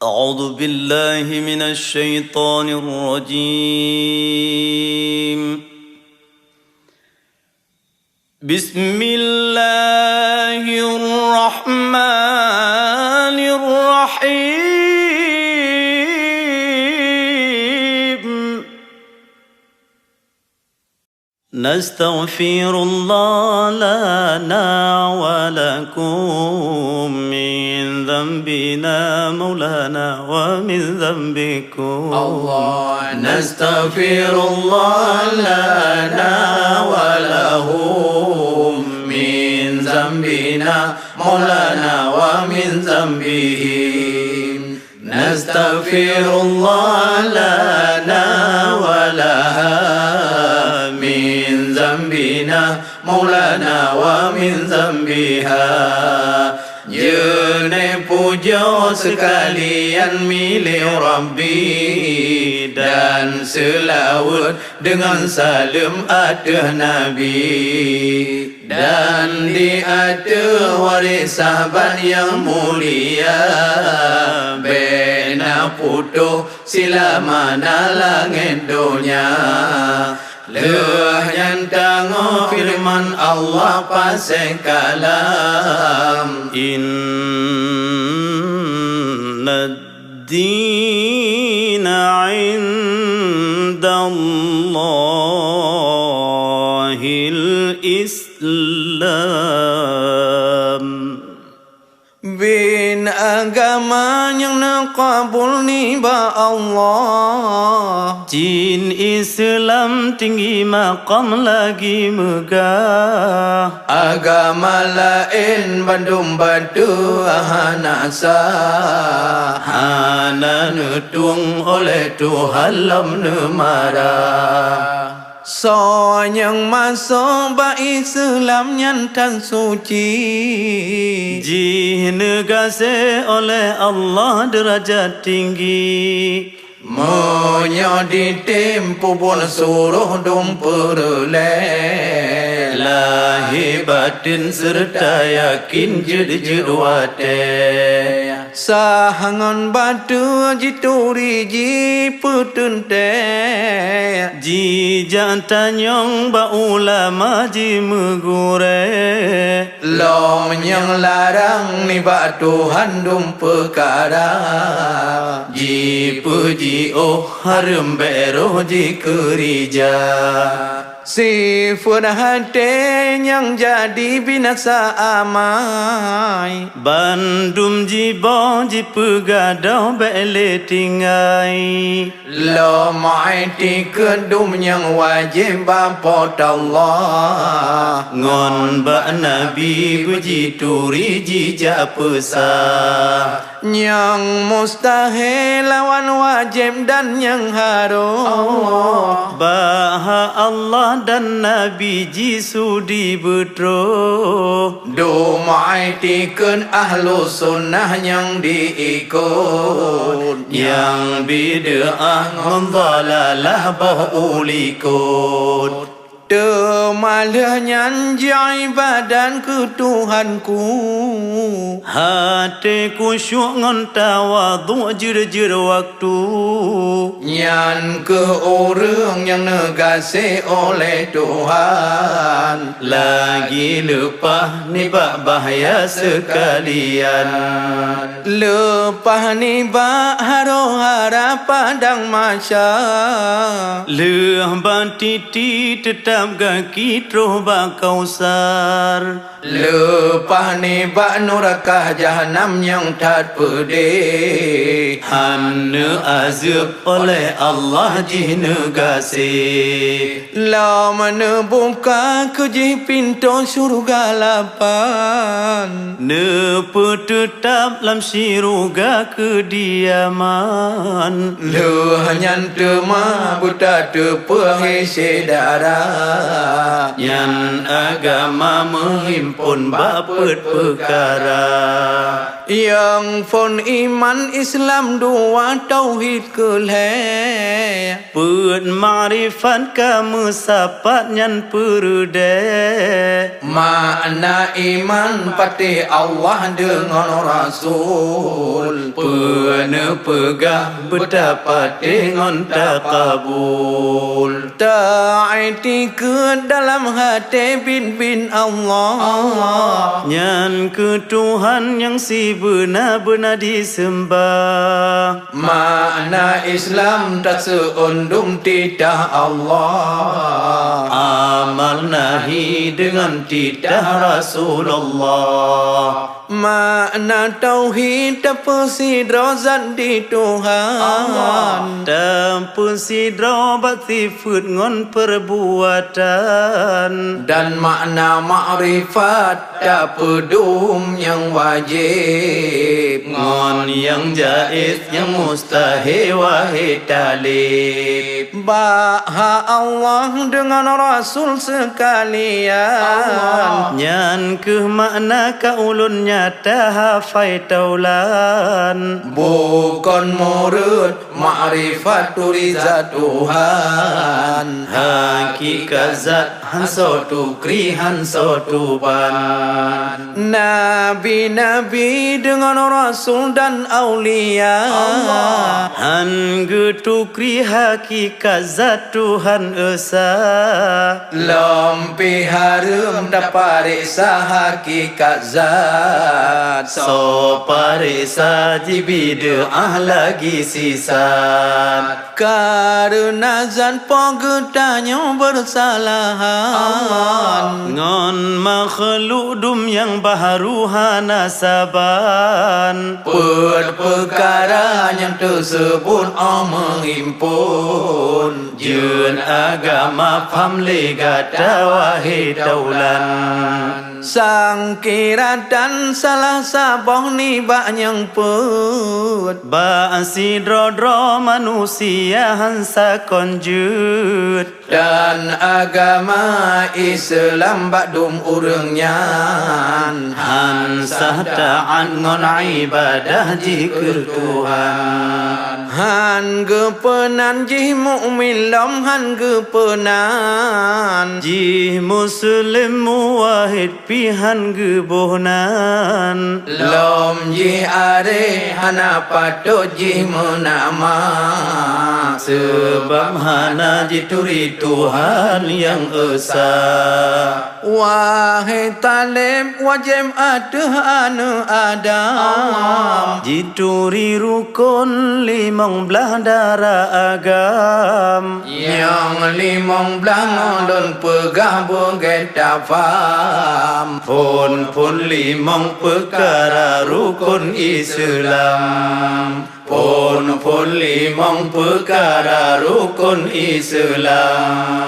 أعوذ بالله من الشيطان الرجيم. بسم الله الرحمن الرحيم. نستغفر الله لنا ولكم من ذنبنا مولانا ومن ذنبكم. الله نستغفر الله لنا ولهم من ذنبنا مولانا ومن ذنبهم. نستغفر الله لنا ولها من ذنبنا مولانا ومن ذنبها. Jeune puja sekalian milik Rabbi, dan selawat dengan salam atas Nabi, dan di atas waris sahabat yang mulia. Bena putuh sila mana langit dunia. Leh yang tangguh firman Allah pasal kalam. Inna ad-dina 'inda Allahil Islam. Bin agama yang nakabul ni ba Allah. Jin Islam tinggi maqam lagi megah. Agama lain bandung batu hana sah. Hana nutung oleh Tuhan lam marah. So yang masuk ba Islam yang tan suci. Ji negase oleh Allah derajat tinggi. Monyo ditempu pun suruh dum perle. Lahir batin serta yakin jedwate. Sahangon batu jituri ji putunte. Ji jantanyong ba ulama ji megure. Lom yang larang ni ba Tuhan dum perkara. Ji puji oh harum beroh ji kerja. Sifat hati yang jadi binasa amai. Bandum jibo ji pegadah bele tinggai. Lomai ti kedum yang wajib bapot Allah. Ngon ba Nabi puji turi ji japesa. Yang mustahil lawan wajib dan yang harus. Baha Allah dan Nabi ji sudi betro. Domai tiken ahlu sunnah yang diikut. Yang bid'ah ngondalalah boh ulikut. Temalahnya ibadan ke Tuhanku. Hati kusyuk ngon tawadhu jir-jir waktu. Nyan ke orang yang negasi oleh Tuhan. Lagi lepas ni bak bahaya sekalian. Lepas ni bak haro-hara padang masya. Leh titi tetap kaki terus bak kausar. Lepas ni bak neraka jahanam yang tak pedih. Hana azab oleh Allah ji negasi. La mana buka kejih pintu surga lapan. Ne tetap lam syurga kediaman. Le hanya tema buta tepuh isi darah. Yan agama menghimpun bapet perkara Yang phone iman Islam dua tauhid keleh Put ma'rifat kamu sapat nyan perude Makna iman patih Allah dengan Rasul Pene pegah berdapat dengan takabul Ta'ati ke dalam hati bin Allah Nyan ke Tuhan yang si benar-benar disembah Makna Islam tak seundung tidak Allah Amal nahi dengan tidak Rasulullah Makna tauhid tak persidra zat di Tuhan Tanpa sidra batifut ngon perbuatan Dan makna ma'rifat tak pedum yang wajib Ngon yang jaiz yang mustahil wahid talib Baha Allah dengan Rasul sekalian Nyan ke makna kaulun nyata hafai taulan Bukan murid ma'rifat riza Tuhan Hakikat zat hanso tu kri hanso tu ban Nabi-nabi dengan Rasul dan Aulia Han getu kri hakikat zat Tuhan esa Lempi harum dapat reksa hakikat zat So parisa jibide lagi sisat Karena zat pogedanya bersalahan Ngon makhluk dum yang baharu hanasaban Perkara yang tersebut menghimpun Jun agama pam legata wahid daulan Sang kira dan salah sabah ni bak yang put Ba'asi drodro manusia hansa konjut Dan agama Islam bak dum urangnya Hansa ta'an ngon ibadah jikir Tuhan Han gepenan jih mu'min lam han gepenan Jih muslim muwahid pihan gebohnan Lam jih are hana patut jih menama Sebab hana jituri Tuhan yang esa Wahai talib wajib ada anu Adam Jituri rukun limong belah darah agam Yang limong belah ngolon pegah bukan tak faham Pun limong perkara rukun Islam Pun limong perkara rukun Islam